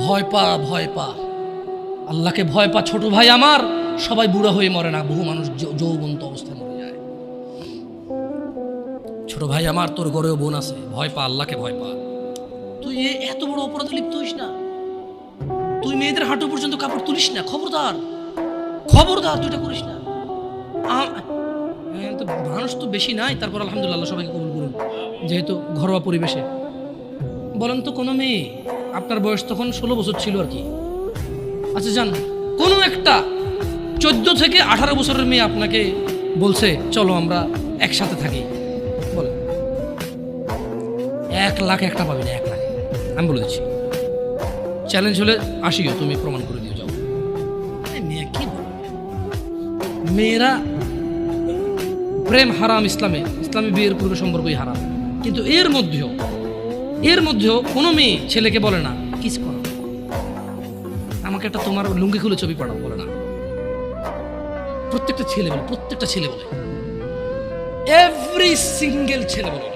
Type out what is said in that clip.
ভয় পা, ভয় পা, আল্লাহকে ভয় পা ছোট ভাই আমার। সবাই বুড়া হয়ে মরে না, বহু মানুষ যৌবন্ত অবস্থায় মরে যায়। ছোট ভাই আমার, তোর ঘরেও বোন আছে, ভয় পা, আল্লাহকে ভয় পা। তুই এত বড় অপরাধে লিপ্ত হইস না। তুই মেয়েদের হাঁটু পর্যন্ত কাপড় তুলিস না, খবরদার, খবরদার, তুই এটা করিস না। তো মানুষ তো বেশি নাই, তারপর আলহামদুলিল্লাহ সবাইকে কবুল করুন, যেহেতু ঘরোয়া পরিবেশে। বলেন তো কোনো মেয়ে, আপনার বয়স তখন 16 বছর ছিল আর কি, আচ্ছা যান, কোনো একটা 14 থেকে 18 বছরের মেয়ে আপনাকে বলছে চলো আমরা একসাথে থাকি, বলে 1 লাখ একটা পাবি না, 1 লাখ। আমি বলে দিচ্ছি, চ্যালেঞ্জ হলে আসিও, তুমি প্রমাণ করে দিও, যাও। মেয়ে কি বলবে? মেয়েরা প্রেম হারাম ইসলামে, ইসলামে বিয়ের পূর্বে সম্পর্কই হারাম। কিন্তু এর মধ্যেও কোনো মেয়ে ছেলেকে বলে না কিস করো, আমাকে একটা তোমার লুঙ্গি খুলে ছবি পাঠাও, বলে না। প্রত্যেকটা ছেলে বলে, প্রত্যেকটা ছেলে বলে, এভরি সিঙ্গেল ছেলে বলে।